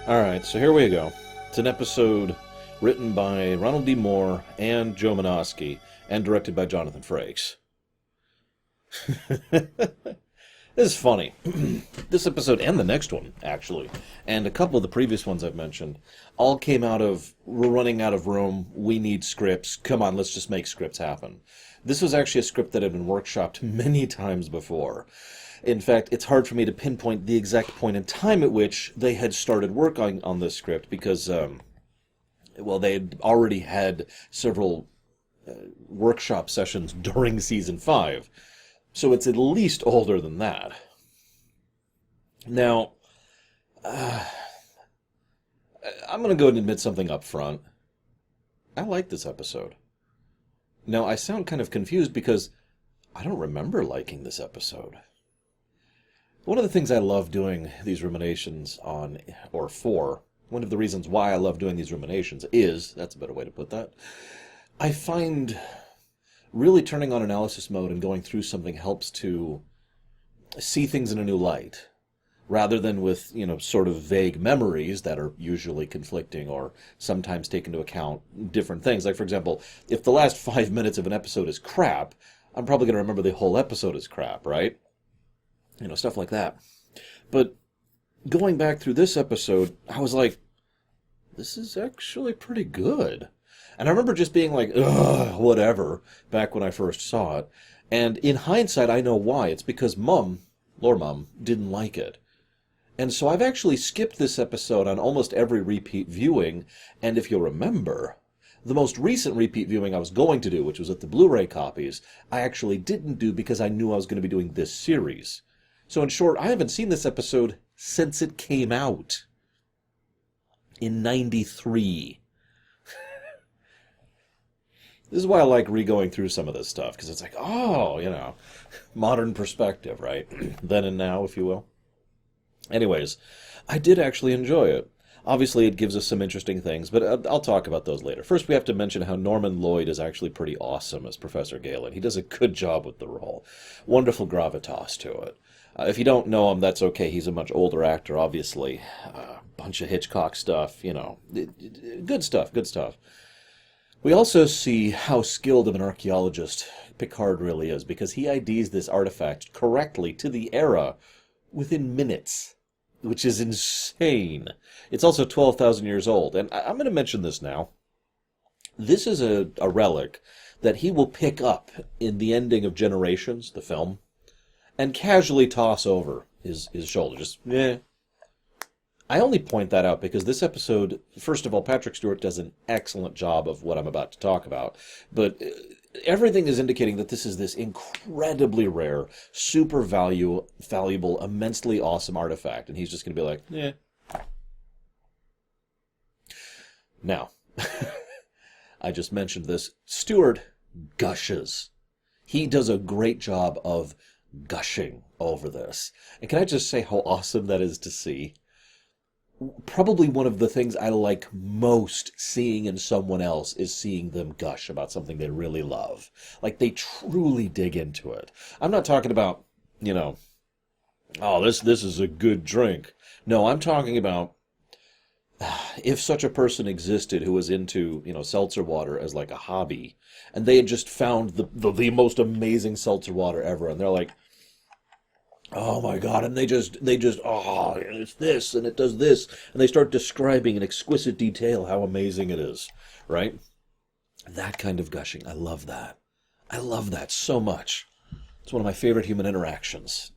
Alright, so here we go. It's an episode written by Ronald D. Moore and Joe Menosky, and directed by Jonathan Frakes. This is funny. This episode, and the next one, actually, and a couple of the previous ones I've mentioned, all came out of, we're running out of room, we need scripts, come on, let's just make scripts happen. This was actually a script that had been workshopped many times before. In fact, it's hard for me to pinpoint the exact point in time at which they had started work on this script because, well, they had already had several workshop sessions during season 5. So it's at least older than that. Now, I'm going to go and admit something up front. I like this episode. Now, I sound kind of confused because I don't remember liking this episode. One of the things I love doing these ruminations on, or for, one of the reasons why I love doing these ruminations is, that's a better way to put that, I find really turning on analysis mode and going through something helps to see things in a new light, rather than with, sort of vague memories that are usually conflicting or sometimes take into account different things. Like, for example, if the last 5 minutes of an episode is crap, I'm probably going to remember the whole episode is crap, right? Stuff like that. But going back through this episode, I was like, this is actually pretty good. And I remember just being like, ugh, whatever, back when I first saw it. And in hindsight, I know why. It's because Lore Mum, didn't like it. And so I've actually skipped this episode on almost every repeat viewing. And if you'll remember, the most recent repeat viewing I was going to do, which was at the Blu-ray copies, I actually didn't do because I knew I was going to be doing this series. So in short, I haven't seen this episode since it came out in '93. This is why I like re-going through some of this stuff, because it's like, oh, modern perspective, right? Then and now, if you will. Anyways, I did actually enjoy it. Obviously, it gives us some interesting things, but I'll talk about those later. First, we have to mention how Norman Lloyd is actually pretty awesome as Professor Galen. He does a good job with the role. Wonderful gravitas to it. If you don't know him, that's okay. He's a much older actor, obviously. Bunch of Hitchcock stuff, good stuff, good stuff. We also see how skilled of an archaeologist Picard really is, because he IDs this artifact correctly to the era within minutes, which is insane. It's also 12,000 years old, and I'm going to mention this now. This is a relic that he will pick up in the ending of Generations, the film, and casually toss over his shoulder. Just, eh. I only point that out because this episode, first of all, Patrick Stewart does an excellent job of what I'm about to talk about, but everything is indicating that this is this incredibly rare, super valuable, immensely awesome artifact, and he's just going to be like, eh. Now, I just mentioned this. Stewart gushes. He does a great job of gushing over this. And can I just say how awesome that is to see? Probably one of the things I like most seeing in someone else is seeing them gush about something they really love. Like, they truly dig into it. I'm not talking about, oh, this is a good drink. No, I'm talking about if such a person existed who was into, seltzer water as like a hobby, and they had just found the most amazing seltzer water ever, and they're like, oh my God, and they just, oh, it's this, and it does this, and they start describing in exquisite detail how amazing it is, right? That kind of gushing, I love that. I love that so much. It's one of my favorite human interactions.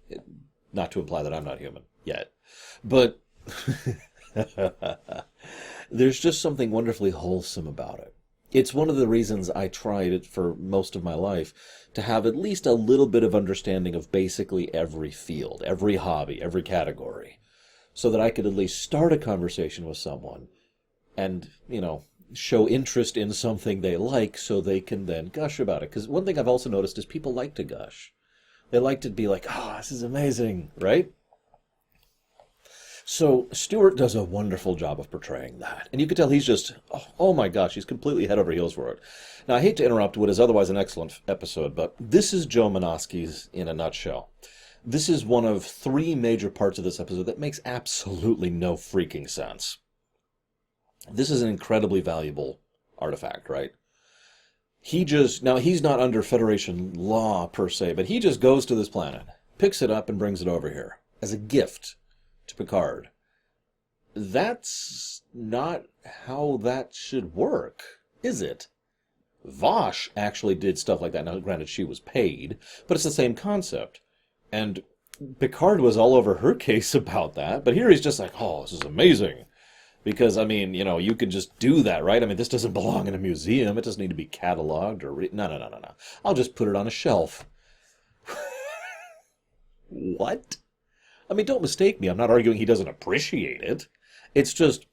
Not to imply that I'm not human, yet. But there's just something wonderfully wholesome about it. It's one of the reasons I tried it for most of my life, to have at least a little bit of understanding of basically every field, every hobby, every category, so that I could at least start a conversation with someone and, show interest in something they like so they can then gush about it. Because one thing I've also noticed is people like to gush. They like to be like, oh, this is amazing, right? So Stewart does a wonderful job of portraying that. And you can tell he's just, oh my gosh, he's completely head over heels for it. Now, I hate to interrupt what is otherwise an excellent episode, but this is Joe Menosky's in a nutshell. This is one of three major parts of this episode that makes absolutely no freaking sense. This is an incredibly valuable artifact, right? Now he's not under Federation law per se, but he just goes to this planet, picks it up and brings it over here as a gift to Picard. That's not how that should work, is it? Vosh actually did stuff like that. Now, granted, she was paid, but it's the same concept. And Picard was all over her case about that, but here he's just like, oh, this is amazing. Because, I mean, you could just do that, right? I mean, this doesn't belong in a museum. It doesn't need to be cataloged or... No. I'll just put it on a shelf. What? I mean, don't mistake me. I'm not arguing he doesn't appreciate it. It's just...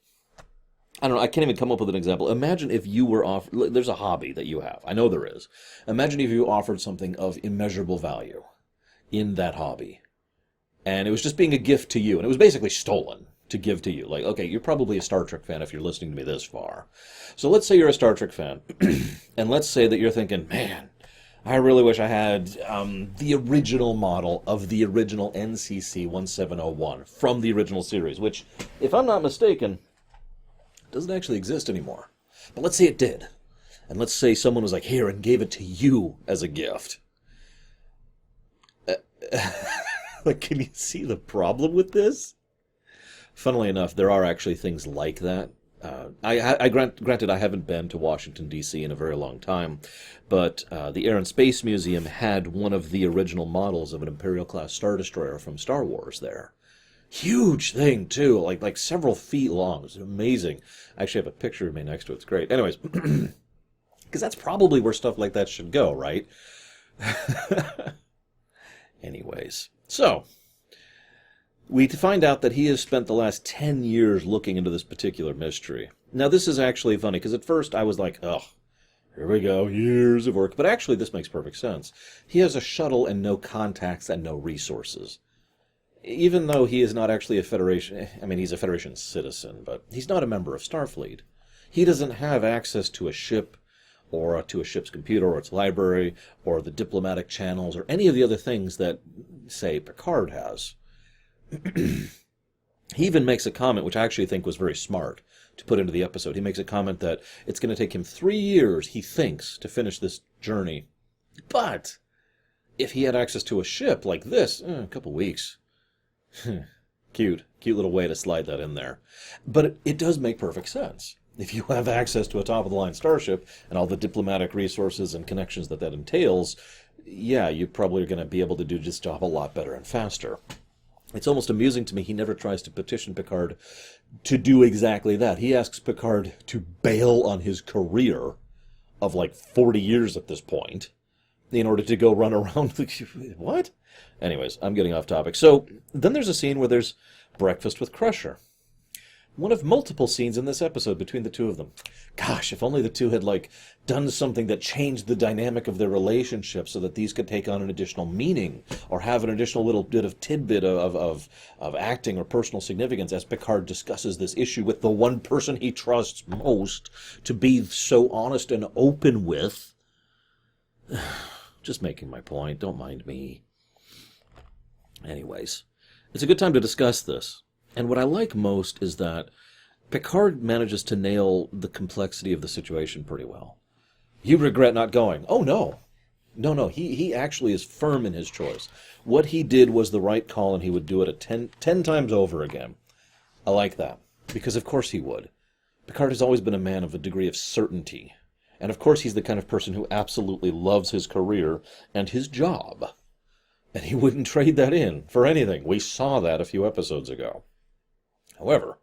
I don't know, I can't even come up with an example. Imagine if you were offered... There's a hobby that you have. I know there is. Imagine if you offered something of immeasurable value in that hobby. And it was just being a gift to you. And it was basically stolen to give to you. Like, okay, you're probably a Star Trek fan if you're listening to me this far. So let's say you're a Star Trek fan, and let's say that you're thinking, man, I really wish I had the original model of the original NCC 1701 from the original series, which, if I'm not mistaken, doesn't actually exist anymore. But let's say it did. And let's say someone was like, here, and gave it to you as a gift. Like, can you see the problem with this? Funnily enough, there are actually things like that. Granted, I haven't been to Washington, D.C. in a very long time, but the Air and Space Museum had one of the original models of an Imperial-class Star Destroyer from Star Wars there. Huge thing, too, like several feet long. It's amazing. I actually have a picture of me next to it. It's great. Anyways, because that's probably where stuff like that should go, right? Anyways, so... we find out that he has spent the last 10 years looking into this particular mystery. Now, this is actually funny, because at first I was like, ugh, here we go, years of work. But actually, this makes perfect sense. He has a shuttle and no contacts and no resources. Even though he is not actually a Federation... I mean, he's a Federation citizen, but he's not a member of Starfleet. He doesn't have access to a ship, or to a ship's computer, or its library, or the diplomatic channels, or any of the other things that, say, Picard has. He even makes a comment, which I actually think was very smart to put into the episode. He makes a comment that it's going to take him 3 years, he thinks, to finish this journey. But if he had access to a ship like this, a couple weeks. Cute little way to slide that in there. But it does make perfect sense. If you have access to a top-of-the-line starship and all the diplomatic resources and connections that entails, yeah, you probably are going to be able to do this job a lot better and faster. It's almost amusing to me he never tries to petition Picard to do exactly that. He asks Picard to bail on his career of like 40 years at this point in order to go run around. What? Anyways, I'm getting off topic. So then there's a scene where there's breakfast with Crusher. One of multiple scenes in this episode between the two of them. Gosh, if only the two had, done something that changed the dynamic of their relationship so that these could take on an additional meaning or have an additional little bit of tidbit of acting or personal significance as Picard discusses this issue with the one person he trusts most to be so honest and open with. Just making my point. Don't mind me. Anyways, it's a good time to discuss this. And what I like most is that Picard manages to nail the complexity of the situation pretty well. You regret not going. Oh, no. No. He actually is firm in his choice. What he did was the right call, and he would do it 10 times over again. I like that. Because of course he would. Picard has always been a man of a degree of certainty. And of course he's the kind of person who absolutely loves his career and his job. And he wouldn't trade that in for anything. We saw that a few episodes ago. However,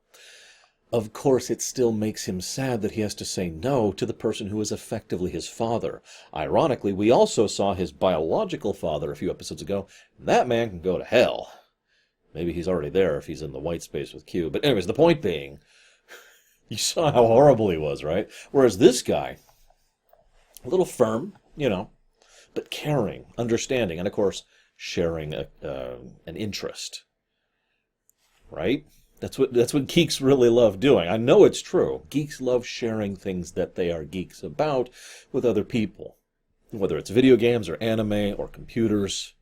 of course it still makes him sad that he has to say no to the person who is effectively his father. Ironically, we also saw his biological father a few episodes ago. That man can go to hell. Maybe he's already there if he's in the white space with Q. But anyways, the point being, you saw how horrible he was, right? Whereas this guy, a little firm, but caring, understanding, and of course, sharing an interest. Right? That's what geeks really love doing. I know it's true. Geeks love sharing things that they are geeks about with other people. Whether it's video games or anime or computers.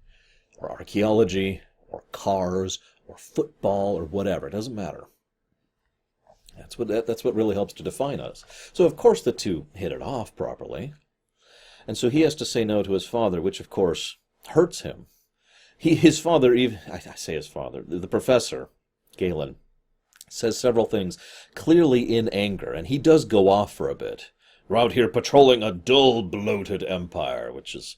or archaeology, or cars, or football, or whatever. It doesn't matter. That's what really helps to define us. So of course the two hit it off properly. And so he has to say no to his father, which of course hurts him. His father, even I say his father, the professor, Galen, says several things clearly in anger, and he does go off for a bit. We're out here patrolling a dull, bloated empire, which is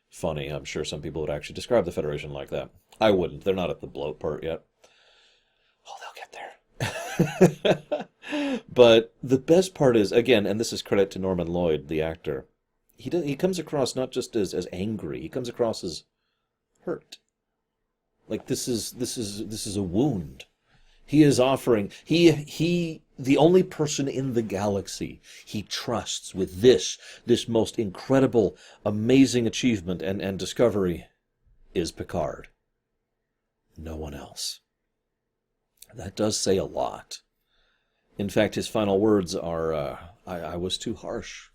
funny. I'm sure some people would actually describe the Federation like that. I wouldn't. They're not at the bloat part yet. Oh, they'll get there. But the best part is, again, and this is credit to Norman Lloyd, the actor, he comes across not just as angry, he comes across as hurt. Like this is a wound. He is offering, the only person in the galaxy he trusts with this most incredible, amazing achievement and discovery is Picard. No one else. That does say a lot. In fact, his final words are, I was too harsh.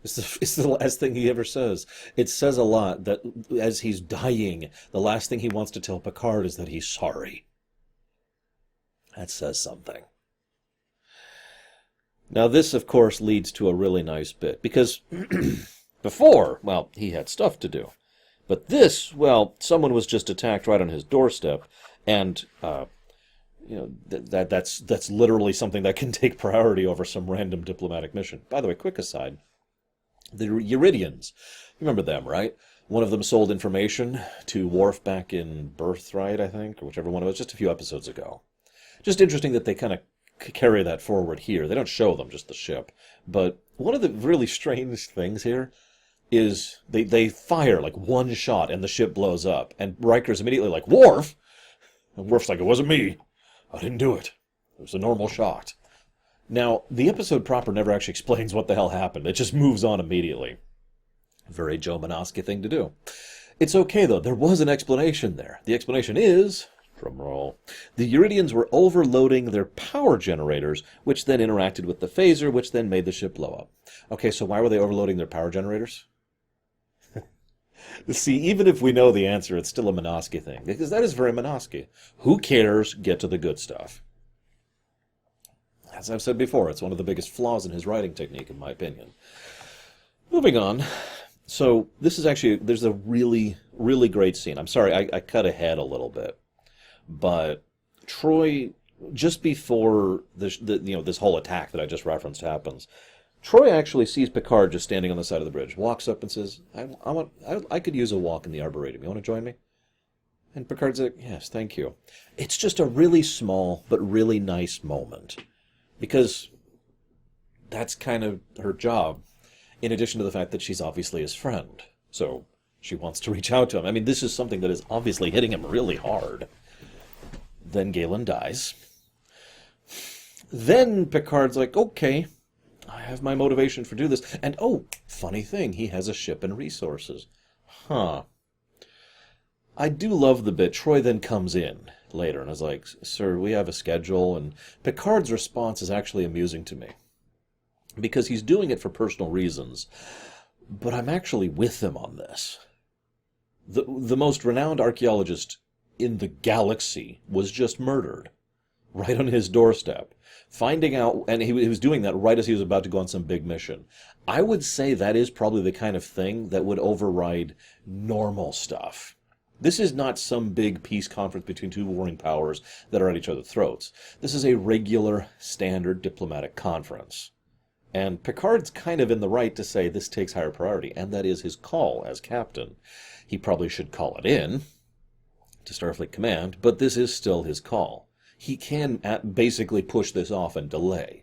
It's the last thing he ever says. It says a lot that as he's dying, the last thing he wants to tell Picard is that he's sorry. That says something. Now this, of course, leads to a really nice bit, because before, well, he had stuff to do. But this, well, someone was just attacked right on his doorstep, and that's literally something that can take priority over some random diplomatic mission. By the way, quick aside, the Euridians, remember them, right? One of them sold information to Worf back in Birthright, I think, or whichever one it was, just a few episodes ago. Just interesting that they kind of carry that forward here. They don't show them, just the ship. But one of the really strange things here is they fire like one shot and the ship blows up. And Riker's immediately like, Worf! And Worf's like, it wasn't me. I didn't do it. It was a normal shot. Now, the episode proper never actually explains what the hell happened. It just moves on immediately. Very Joe Menosky thing to do. It's okay, though. There was an explanation there. The explanation is, drumroll, the Euridians were overloading their power generators, which then interacted with the phaser, which then made the ship blow up. Okay, so why were they overloading their power generators? See, even if we know the answer, it's still a Menosky thing, because that is very Menosky. Who cares? Get to the good stuff. As I've said before, it's one of the biggest flaws in his writing technique, in my opinion. Moving on. So, this is actually, there's a really, really great scene. I'm sorry, I cut ahead a little bit. But Troy, just before this whole attack that I just referenced happens, Troy actually sees Picard just standing on the side of the bridge, walks up and says, I could use a walk in the Arboretum. You want to join me? And Picard's like, yes, thank you. It's just a really small but really nice moment. Because that's kind of her job, in addition to the fact that she's obviously his friend. So she wants to reach out to him. I mean, this is something that is obviously hitting him really hard. Then Galen dies. Then Picard's like, okay, I have my motivation for do this. And oh, funny thing, he has a ship and resources. Huh. I do love the bit. Troy then comes in later and is like, sir, we have a schedule. And Picard's response is actually amusing to me. Because he's doing it for personal reasons. But I'm actually with him on this. The most renowned archaeologist in the galaxy was just murdered. Right on his doorstep. Finding out, and he was doing that right as he was about to go on some big mission. I would say that is probably the kind of thing that would override normal stuff. This is not some big peace conference between two warring powers that are at each other's throats. This is a regular, standard diplomatic conference. And Picard's kind of in the right to say this takes higher priority, and that is his call as captain. He probably should call it in to Starfleet Command, but this is still his call. He can basically push this off and delay.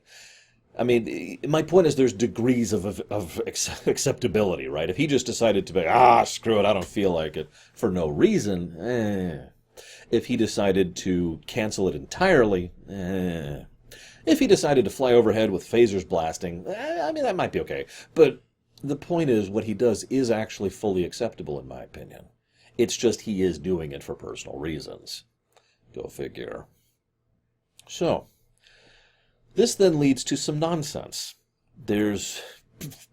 I mean, my point is there's degrees of acceptability, right? If he just decided to be, screw it, I don't feel like it, for no reason, If he decided to cancel it entirely, If he decided to fly overhead with phasers blasting, I mean, that might be okay. But the point is, what he does is actually fully acceptable, in my opinion. It's just he is doing it for personal reasons. Go figure. So, this then leads to some nonsense. There's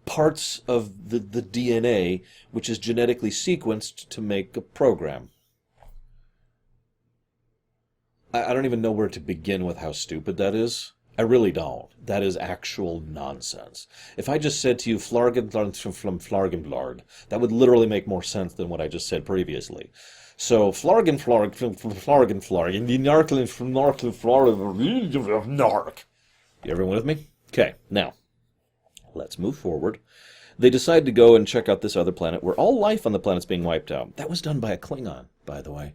parts of the DNA which is genetically sequenced to make a program. I don't even know where to begin with how stupid that is. I really don't. That is actual nonsense. If I just said to you, Flargenblarg from Flargenblarg, that would literally make more sense than what I just said previously. So, Flargenflarg from Flargenflarg, and the Narklin from Nark. You everyone with me? Okay, now, let's move forward. They decide to go and check out this other planet where all life on the planet's being wiped out. That was done by a Klingon, by the way.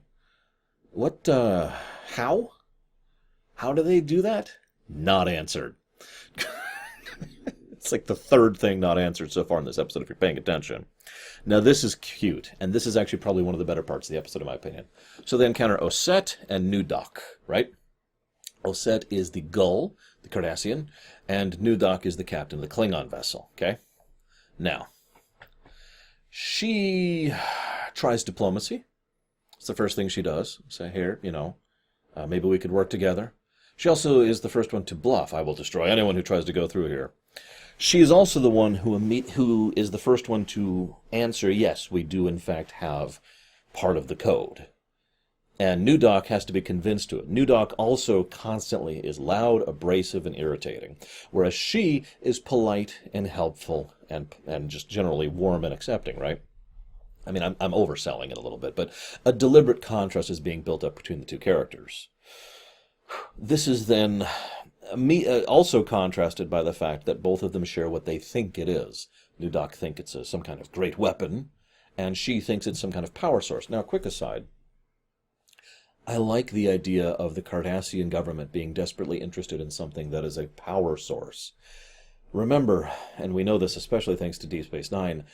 What, how? How do they do that? Not answered. It's like the third thing not answered so far in this episode, if you're paying attention. Now, this is cute, and this is actually probably one of the better parts of the episode, in my opinion. So they encounter Osset and Nudak, right? Osset is the Gull, the Cardassian, and Nudak is the captain of the Klingon vessel, okay? Now, she tries diplomacy. It's the first thing she does. Say, here, maybe we could work together. She also is the first one to bluff. I will destroy anyone who tries to go through here. She is also the one who is the first one to answer, yes, we do in fact have part of the code. And Nudak has to be convinced to it. Nudak also constantly is loud, abrasive, and irritating, whereas she is polite and helpful and just generally warm and accepting, right? I mean, I'm overselling it a little bit, but a deliberate contrast is being built up between the two characters. This is then also contrasted by the fact that both of them share what they think it is. Nudak thinks it's some kind of great weapon, and she thinks it's some kind of power source. Now, quick aside, I like the idea of the Cardassian government being desperately interested in something that is a power source. Remember, and we know this especially thanks to Deep Space Nine,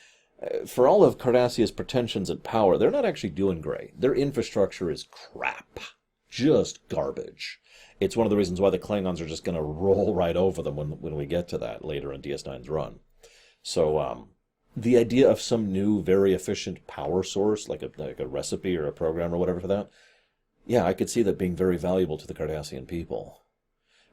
for all of Cardassia's pretensions at power, they're not actually doing great. Their infrastructure is crap. Just garbage. It's one of the reasons why the Klingons are just going to roll right over them when we get to that later in DS9's run. So, the idea of some new, very efficient power source, like a recipe or a program or whatever for that, yeah, I could see that being very valuable to the Cardassian people.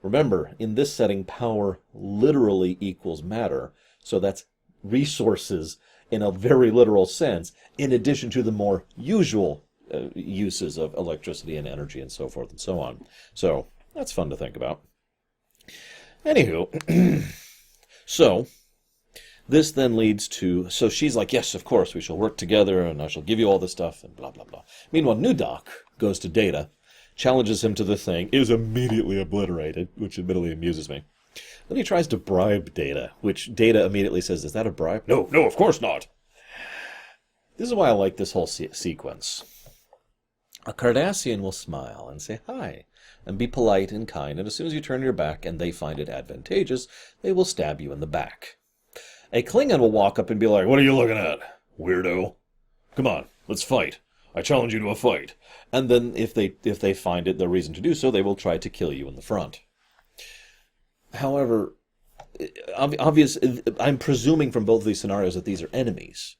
Remember, in this setting, power literally equals matter, so that's resources in a very literal sense, in addition to the more usual uses of electricity and energy and so forth and so on. So, that's fun to think about. Anywho, so, this then leads to, so she's like, yes, of course, we shall work together, and I shall give you all this stuff, and blah, blah, blah. Meanwhile, Nudak goes to Data, challenges him to the thing, is immediately obliterated, which admittedly amuses me. Then he tries to bribe Data, which Data immediately says, is that a bribe? No, of course not. This is why I like this whole sequence. A Cardassian will smile and say hi, and be polite and kind, and as soon as you turn your back and they find it advantageous, they will stab you in the back. A Klingon will walk up and be like, what are you looking at, weirdo? Come on, let's fight. I challenge you to a fight. And then if they find it the reason to do so, they will try to kill you in the front. However, I'm presuming from both of these scenarios that these are enemies.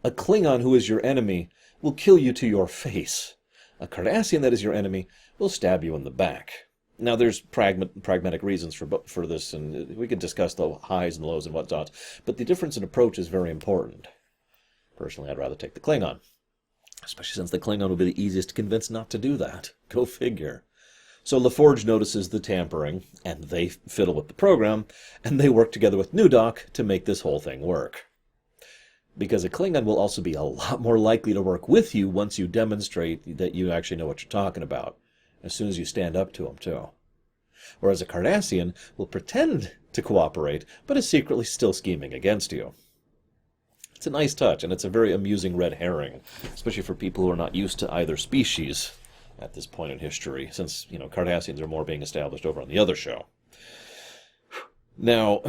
A Klingon who is your enemy will kill you to your face. A Cardassian that is your enemy will stab you in the back. Now, there's pragmatic reasons for this, and we could discuss the highs and lows and whatnot, but the difference in approach is very important. Personally, I'd rather take the Klingon, especially since the Klingon will be the easiest to convince not to do that. Go figure. So LaForge notices the tampering, and they fiddle with the program, and they work together with Nudak to make this whole thing work. Because a Klingon will also be a lot more likely to work with you once you demonstrate that you actually know what you're talking about, as soon as you stand up to them, too. Whereas a Cardassian will pretend to cooperate, but is secretly still scheming against you. It's a nice touch, and it's a very amusing red herring, especially for people who are not used to either species at this point in history, since, Cardassians are more being established over on the other show. Now,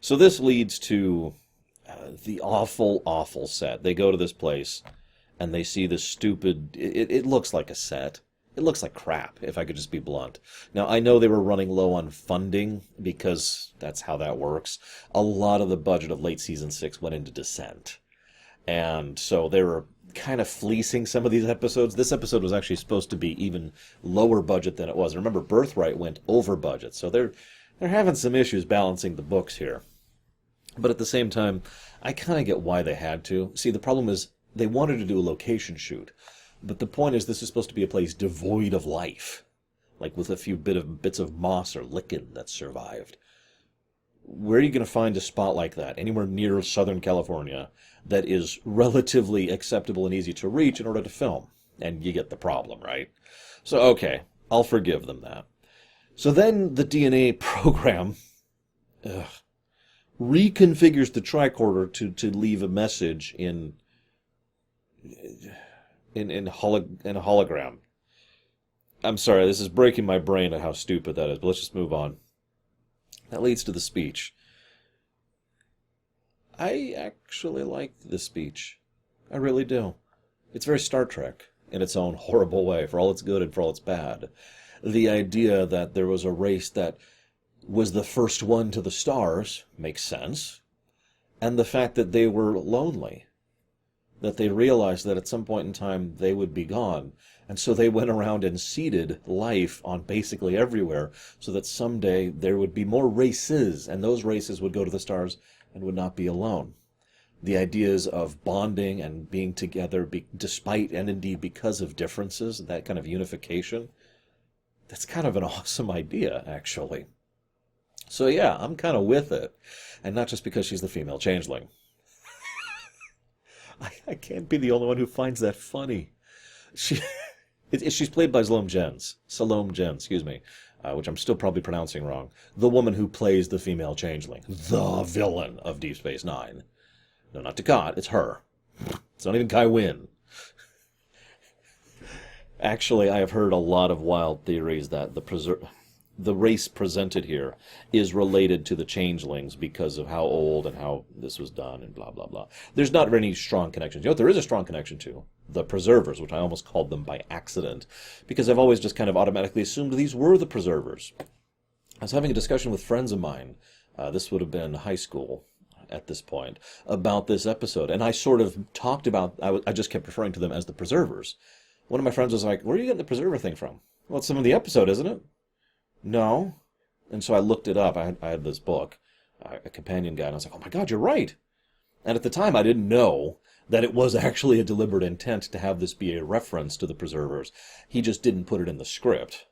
so this leads to the awful, awful set. They go to this place, and they see this stupid... It looks like a set. It looks like crap, if I could just be blunt. Now, I know they were running low on funding, because that's how that works. A lot of the budget of late Season 6 went into Descent. And so they were kind of fleecing some of these episodes. This episode was actually supposed to be even lower budget than it was. Remember, Birthright went over budget, so they're having some issues balancing the books here. But at the same time, I kind of get why they had to. See, the problem is they wanted to do a location shoot, but the point is this is supposed to be a place devoid of life, like with a few bits of moss or lichen that survived. Where are you going to find a spot like that anywhere near Southern California that is relatively acceptable and easy to reach in order to film? And you get the problem, right? So, okay, I'll forgive them that. So then the DNA program reconfigures the tricorder to leave a message in a hologram. I'm sorry, this is breaking my brain at how stupid that is, but let's just move on. That leads to the speech. I actually like the speech. I really do. It's very Star Trek in its own horrible way, for all its good and for all its bad. The idea that there was a race that was the first one to the stars makes sense. And the fact that they were lonely. That they realized that at some point in time they would be gone. And so they went around and seeded life on basically everywhere so that someday there would be more races, and those races would go to the stars and would not be alone. The ideas of bonding and being together despite and indeed because of differences, that kind of unification, that's kind of an awesome idea, actually. So yeah, I'm kind of with it. And not just because she's the female changeling. I can't be the only one who finds that funny. She's played by Salome Jens, excuse me, which I'm still probably pronouncing wrong. The woman who plays the female changeling, the villain of Deep Space Nine. No, not Dukat, it's her. It's not even Kai Wynn. Actually, I have heard a lot of wild theories that the race presented here is related to the changelings because of how old and how this was done and blah, blah, blah. There's not any strong connections. You know what there is a strong connection to? The preservers, which I almost called them by accident, because I've always just kind of automatically assumed these were the preservers. I was having a discussion with friends of mine, this would have been high school at this point, about this episode, and I sort of talked about, I just kept referring to them as the preservers. One of my friends was like, where are you getting the preserver thing from? Well, it's some of the episode, isn't it? No. And so I looked it up. I had this book, a companion guide, and I was like, oh my God, you're right. And at the time, I didn't know that it was actually a deliberate intent to have this be a reference to the preservers. He just didn't put it in the script.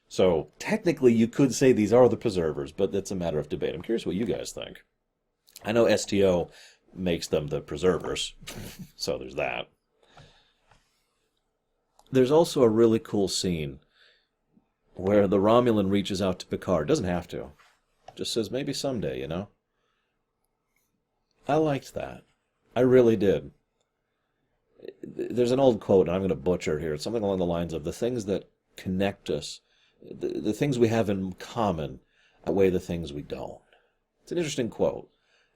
So technically, you could say these are the preservers, but it's a matter of debate. I'm curious what you guys think. I know STO makes them the preservers, so there's that. There's also a really cool scene where the Romulan reaches out to Picard. Doesn't have to. Just says, maybe someday, you know? I liked that. I really did. There's an old quote, and I'm going to butcher it here. It's something along the lines of, the things that connect us, the things we have in common, outweigh the things we don't. It's an interesting quote,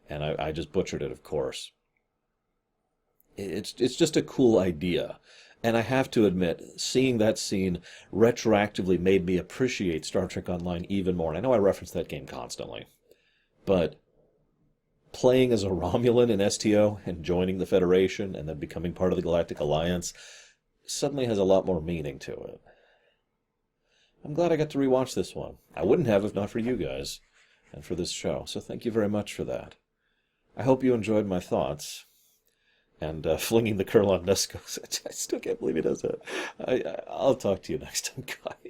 and I just butchered it, of course. It's just a cool idea. And I have to admit, seeing that scene retroactively made me appreciate Star Trek Online even more. And I know I reference that game constantly, but playing as a Romulan in STO and joining the Federation and then becoming part of the Galactic Alliance suddenly has a lot more meaning to it. I'm glad I got to rewatch this one. I wouldn't have if not for you guys and for this show, so thank you very much for that. I hope you enjoyed my thoughts. And flinging the curl on Nesco. I still can't believe he does that. I'll talk to you next time, guys.